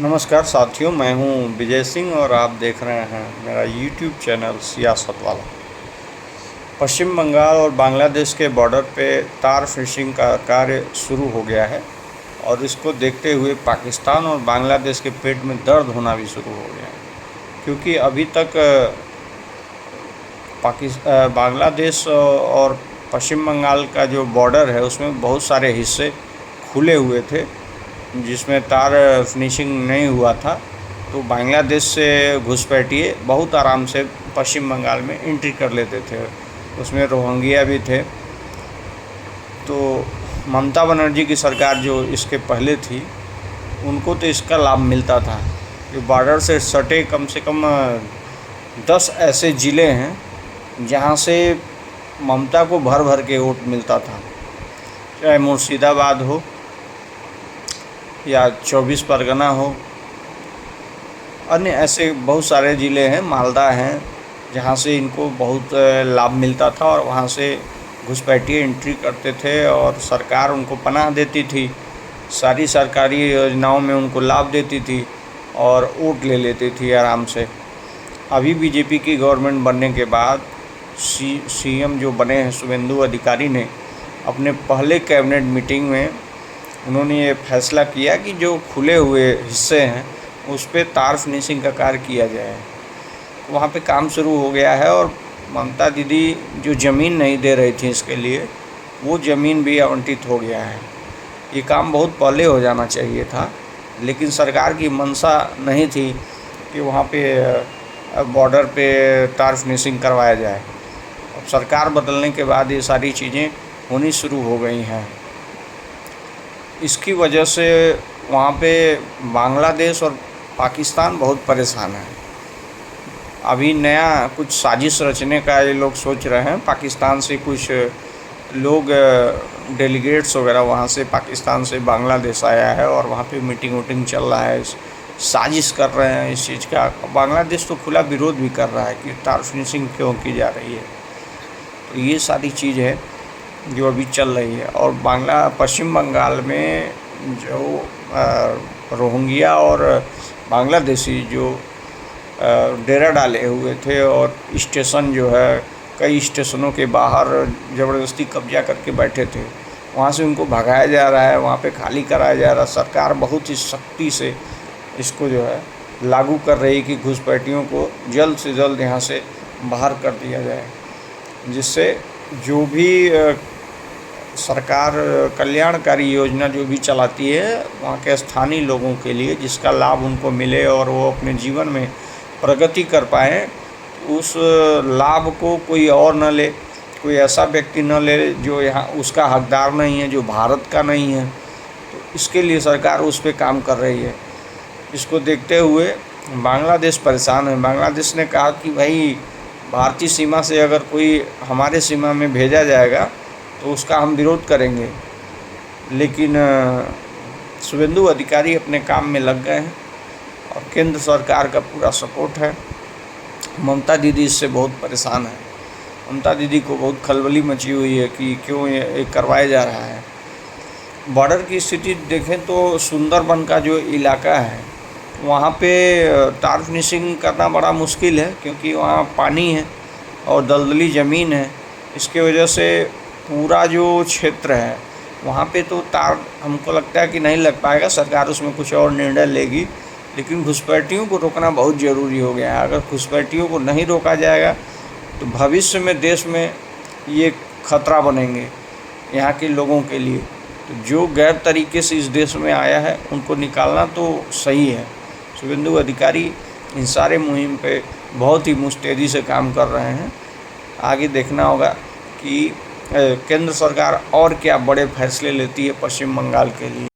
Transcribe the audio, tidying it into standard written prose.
नमस्कार साथियों, मैं हूं विजय सिंह और आप देख रहे हैं मेरा यूट्यूब चैनल सियासत वाला। पश्चिम बंगाल और बांग्लादेश के बॉर्डर पे तार फिशिंग का कार्य शुरू हो गया है और इसको देखते हुए पाकिस्तान और बांग्लादेश के पेट में दर्द होना भी शुरू हो गया है, क्योंकि अभी तक बांग्लादेश और पश्चिम बंगाल का जो बॉर्डर है उसमें बहुत सारे हिस्से खुले हुए थे जिसमें तार फिनिशिंग नहीं हुआ था। तो बांग्लादेश से घुसपैठिए बहुत आराम से पश्चिम बंगाल में एंट्री कर लेते थे। उसमें रोहिंग्या भी थे। तो ममता बनर्जी की सरकार जो इसके पहले थी उनको तो इसका लाभ मिलता था। जो बॉर्डर से सटे कम से कम 10 ऐसे ज़िले हैं जहां से ममता को भर भर के वोट मिलता था, चाहे मुर्शिदाबाद हो या 24 परगना हो। अन्य ऐसे बहुत सारे ज़िले हैं, मालदा हैं, जहाँ से इनको बहुत लाभ मिलता था और वहाँ से घुसपैठिए एंट्री करते थे और सरकार उनको पनाह देती थी, सारी सरकारी योजनाओं में उनको लाभ देती थी और वोट ले लेती थी आराम से। अभी बीजेपी की गवर्नमेंट बनने के बाद सीएम जो बने हैं शुभेंदु अधिकारी ने अपने पहले कैबिनेट मीटिंग में उन्होंने ये फैसला किया कि जो खुले हुए हिस्से हैं उस पर तार फिनिशिंग का कार्य किया जाए। वहाँ पे काम शुरू हो गया है और ममता दीदी जो ज़मीन नहीं दे रही थी इसके लिए, वो ज़मीन भी आवंटित हो गया है। ये काम बहुत पहले हो जाना चाहिए था, लेकिन सरकार की मंशा नहीं थी कि वहाँ पे बॉर्डर पे तार फिनिशिंग करवाया जाए। अब सरकार बदलने के बाद ये सारी चीज़ें होनी शुरू हो गई हैं। इसकी वजह से वहाँ पे बांग्लादेश और पाकिस्तान बहुत परेशान है। अभी नया कुछ साजिश रचने का ये लोग सोच रहे हैं। पाकिस्तान से कुछ लोग डेलीगेट्स वगैरह वहाँ से पाकिस्तान से बांग्लादेश आया है और वहाँ पे मीटिंग वोटिंग चल रहा है, साजिश कर रहे हैं इस चीज़ का। बांग्लादेश तो खुला विरोध भी कर रहा है कि तार फिनिशिंग क्यों की जा रही है। तो ये सारी चीज़ है जो अभी चल रही है। और पश्चिम बंगाल में जो रोहिंग्या और बांग्लादेशी जो डेरा डाले हुए थे और स्टेशन जो है कई स्टेशनों के बाहर ज़बरदस्ती कब्जा करके बैठे थे, वहाँ से उनको भगाया जा रहा है, वहाँ पे खाली कराया जा रहा है। सरकार बहुत ही सख्ती से इसको जो है लागू कर रही है कि घुसपैठियों को जल्द से जल्द यहाँ से बाहर कर दिया जाए, जिससे जो भी सरकार कल्याणकारी योजना जो भी चलाती है वहाँ के स्थानीय लोगों के लिए जिसका लाभ उनको मिले और वो अपने जीवन में प्रगति कर पाएँ, उस लाभ को कोई और न ले, कोई ऐसा व्यक्ति न ले जो यहाँ उसका हकदार नहीं है, जो भारत का नहीं है। तो इसके लिए सरकार उस पर काम कर रही है। इसको देखते हुए बांग्लादेश परेशान है। बांग्लादेश ने कहा कि भाई भारतीय सीमा से अगर कोई हमारे सीमा में भेजा जाएगा तो उसका हम विरोध करेंगे। लेकिन शुभेंदु अधिकारी अपने काम में लग गए हैं और केंद्र सरकार का पूरा सपोर्ट है। ममता दीदी इससे बहुत परेशान है। ममता दीदी को बहुत खलबली मची हुई है कि क्यों ये करवाया जा रहा है। बॉर्डर की स्थिति देखें तो सुंदरबन का जो इलाका है वहाँ पे तार फिनिशिंग करना बड़ा मुश्किल है, क्योंकि वहाँ पानी है और दलदली ज़मीन है। इसके वजह से पूरा जो क्षेत्र है वहाँ पे तो तार हमको लगता है कि नहीं लग पाएगा। सरकार उसमें कुछ और निर्णय लेगी, लेकिन घुसपैठियों को रोकना बहुत ज़रूरी हो गया है। अगर घुसपैठियों को नहीं रोका जाएगा तो भविष्य में देश में ये खतरा बनेंगे यहाँ के लोगों के लिए। तो जो गैर तरीके से इस देश में आया है उनको निकालना तो सही है। शुभेंदु अधिकारी इन सारे मुहिम पे बहुत ही मुस्तैदी से काम कर रहे हैं। आगे देखना होगा कि केंद्र सरकार और क्या बड़े फैसले लेती है पश्चिम बंगाल के लिए।